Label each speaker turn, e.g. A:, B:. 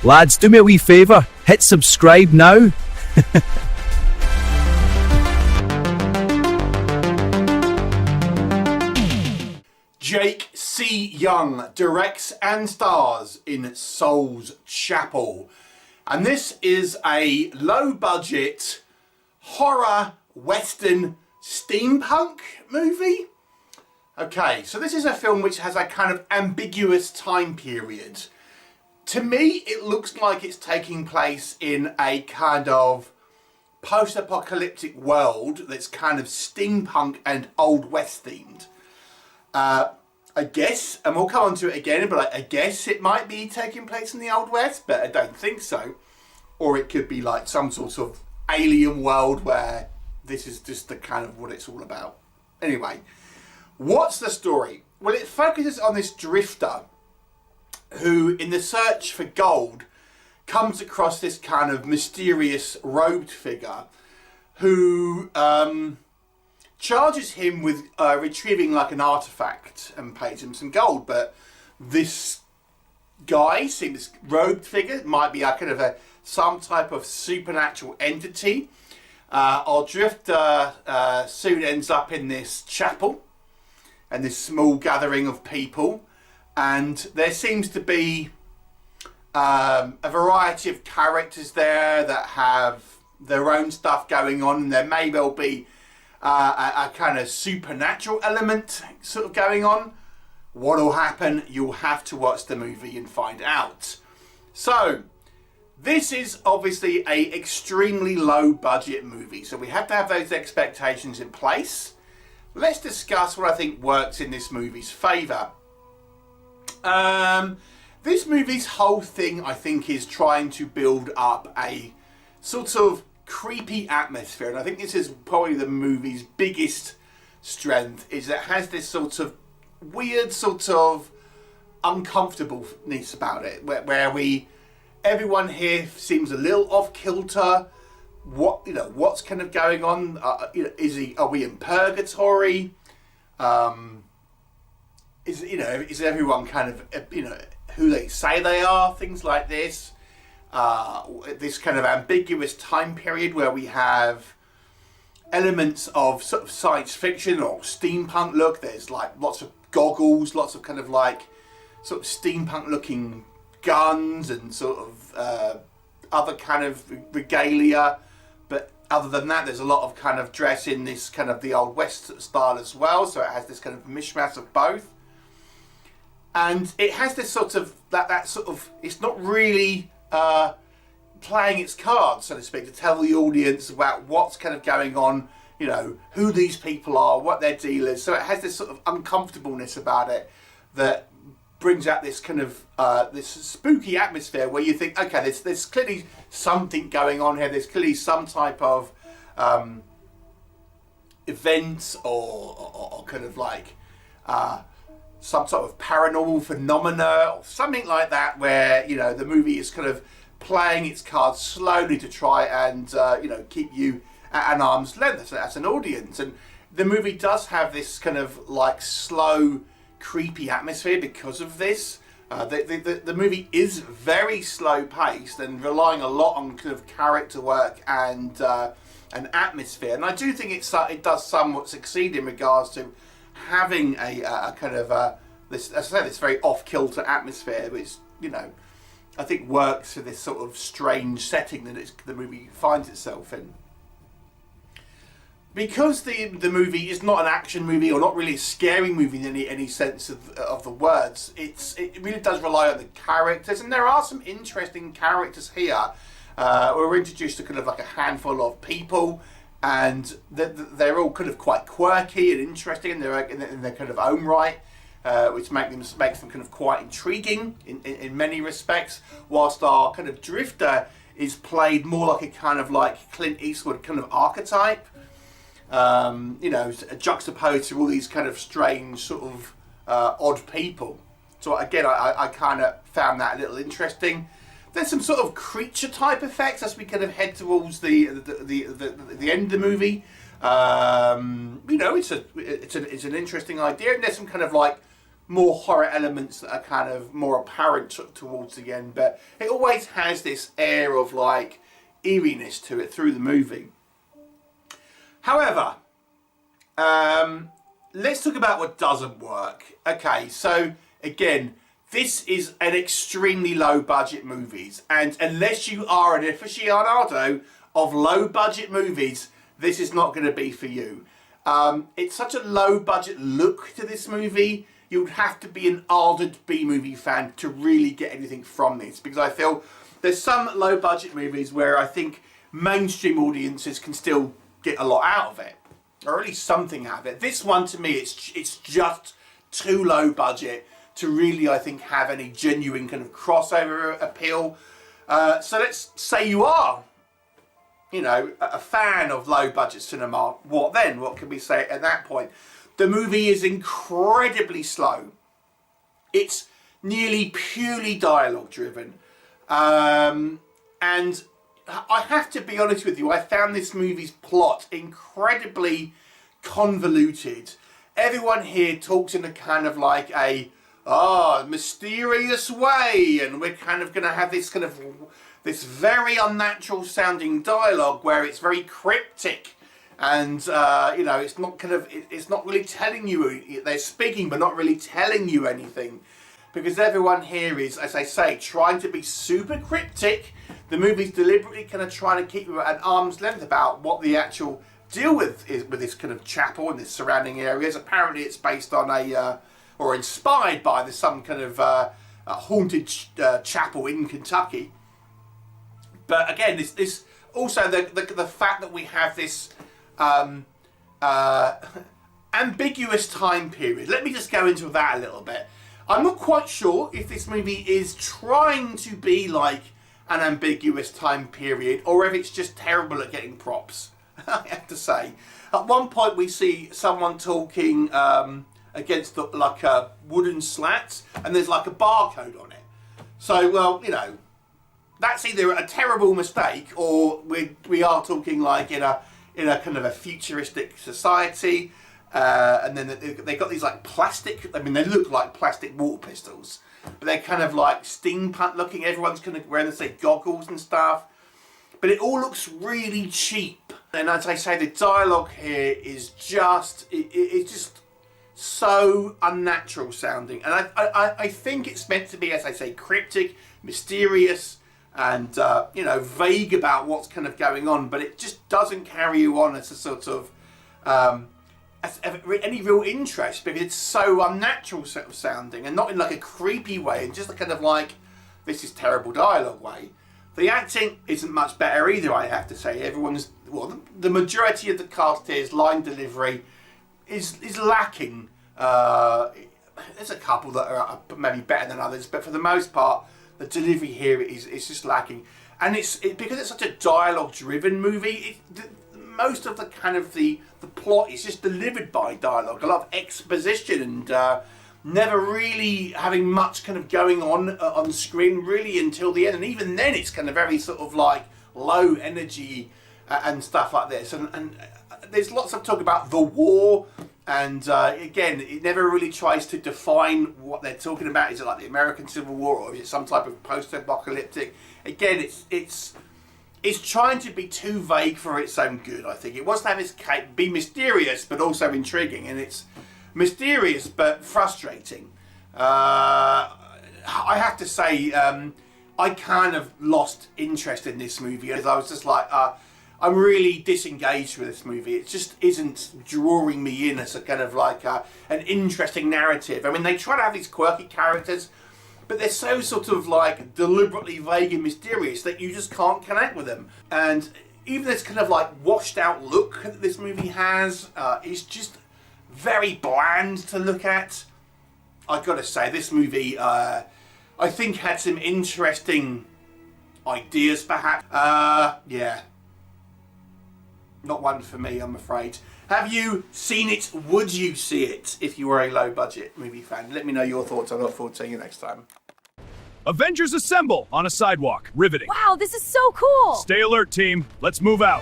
A: Lads, do me a wee favour, hit subscribe now.
B: Jake C. Young directs and stars in Soul's Chapel. And this is a low-budget horror western steampunk movie. Okay, so this is a film which has a kind of ambiguous time period. To me, it looks like it's taking place in a kind of post-apocalyptic world that's kind of steampunk and Old West themed. I guess, and we'll come on to it again, but I guess it might be taking place in the Old West, but I don't think so. Or it could be like some sort of alien world where this is just the kind of what it's all about. Anyway, what's the story? Well, it focuses on this drifter who, in the search for gold, comes across this kind of mysterious robed figure who charges him with retrieving like an artifact and pays him some gold. But this guy, this robed figure, might be a kind of some type of supernatural entity. Our drifter soon ends up in this chapel and this small gathering of people. And there seems to be a variety of characters there that have their own stuff going on. And there may well be a kind of supernatural element sort of going on. What will happen? You'll have to watch the movie and find out. So, this is obviously a extremely low budget movie. So we have to have those expectations in place. Let's discuss what I think works in this movie's favour. This movie's whole thing, I think, is trying to build up a sort of creepy atmosphere, and I think this is probably the movie's biggest strength, is that it has this sort of weird sort of uncomfortableness about it, where everyone here seems a little off kilter. What's kind of going on? Are we in purgatory? Is everyone kind of, who they say they are, things like this. This kind of ambiguous time period where we have elements of sort of science fiction or steampunk look. There's like lots of goggles, lots of kind of like sort of steampunk looking guns and sort of other kind of regalia. But other than that, there's a lot of kind of dress in this kind of the Old West style as well. So it has this kind of mishmash of both. And it has this sort of, that sort of, it's not really playing its cards, so to speak, to tell the audience about what's kind of going on, who these people are, what their deal is. So it has this sort of uncomfortableness about it that brings out this kind of this spooky atmosphere where you think, okay, there's clearly something going on here. There's clearly some type of event or kind of like some sort of paranormal phenomena or something like that, where the movie is kind of playing its cards slowly to try and keep you at an arm's length as an audience. And the movie does have this kind of like slow, creepy atmosphere because of this. The movie is very slow paced and relying a lot on kind of character work and an atmosphere. And I do think it does somewhat succeed in regards to having a kind of this, as I say, this very off-kilter atmosphere, which I think works for this sort of strange setting that the movie finds itself in. Because the movie is not an action movie or not really a scary movie in any sense of the words, it really does rely on the characters, and there are some interesting characters here. We're introduced to kind of like a handful of people, and they're all kind of quite quirky and interesting in their kind of own right, which makes them kind of quite intriguing in many respects, whilst our kind of drifter is played more like a kind of like Clint Eastwood kind of archetype, juxtaposed to all these kind of strange sort of odd people. So again, I kind of found that a little interesting. There's some sort of creature type effects as we kind of head towards the end of the movie. It's an interesting idea, and there's some kind of like more horror elements that are kind of more apparent towards the end, but it always has this air of like eeriness to it through the movie. However, let's talk about what doesn't work. Okay, so again, this is an extremely low budget movies, and unless you are an aficionado of low budget movies, this is not going to be for you. It's such a low budget look to this movie. You would have to be an ardent B-movie fan to really get anything from this, because I feel there's some low budget movies where I think mainstream audiences can still get a lot out of it, or at least something out of it. This one, to me, it's just too low budget to really, I think, have any genuine kind of crossover appeal. So let's say you are, you know, a fan of low budget cinema. What then? What can we say at that point? The movie is incredibly slow. It's nearly purely dialogue driven. And I have to be honest with you, I found this movie's plot incredibly convoluted. Everyone here talks in a kind of like a mysterious way, and we're kind of going to have this kind of this very unnatural sounding dialogue where it's very cryptic. And you know, it's not really telling you. They're speaking, but not really telling you anything, because everyone here is, as I say, trying to be super cryptic. The movie's deliberately kind of trying to keep you at an arm's length about what the actual deal with is with this kind of chapel and the surrounding areas. Apparently, it's based on or inspired by some kind of haunted chapel in Kentucky. But again, this also the fact that we have this ambiguous time period. Let me just go into that a little bit. I'm not quite sure if this movie is trying to be like an ambiguous time period, or if it's just terrible at getting props. I have to say. At one point we see someone talking against like a wooden slats, and there's like a barcode on it. So, well, you know, that's either a terrible mistake, or we are talking like in a kind of a futuristic society, and then they've got these like plastic, I mean, they look like plastic water pistols, but they're kind of like steampunk looking. Everyone's kind of wearing, say, goggles and stuff, but it all looks really cheap. And as I say, the dialogue here is just, it's just so unnatural sounding. And I think it's meant to be, as I say, cryptic, mysterious, and you know, vague about what's kind of going on, but it just doesn't carry you on as a sort of any real interest, because it's so unnatural sort of sounding, and not in like a creepy way, and just a kind of like, this is terrible dialogue way. The acting isn't much better either, I have to say. The majority of the cast here's line delivery is lacking. There's a couple that are maybe better than others, but for the most part, the delivery here is just lacking. And because it's such a dialogue-driven movie, most of the kind of the plot is just delivered by dialogue. A lot of exposition, and never really having much kind of going on screen really until the end. And even then, it's kind of very sort of like low energy and stuff like this. And there's lots of talk about the war. And again, it never really tries to define what they're talking about. Is it like the American Civil War, or is it some type of post-apocalyptic? Again, it's trying to be too vague for its own good, I think. It wants to have its cake, be mysterious, but also intriguing. And it's mysterious, but frustrating. I have to say, I kind of lost interest in this movie, as I was just like, I'm really disengaged with this movie. It just isn't drawing me in as a kind of like an interesting narrative. I mean, they try to have these quirky characters, but they're so sort of like deliberately vague and mysterious that you just can't connect with them. And even this kind of like washed out look that this movie has is just very bland to look at. I've got to say, this movie I think had some interesting ideas perhaps. Yeah. Not one for me, I'm afraid. Have you seen it? Would you see it if you were a low budget movie fan? Let me know your thoughts. I look forward to seeing you next time.
A: Avengers assemble on a sidewalk. Riveting.
C: Wow, this is so cool!
A: Stay alert, team. Let's move out.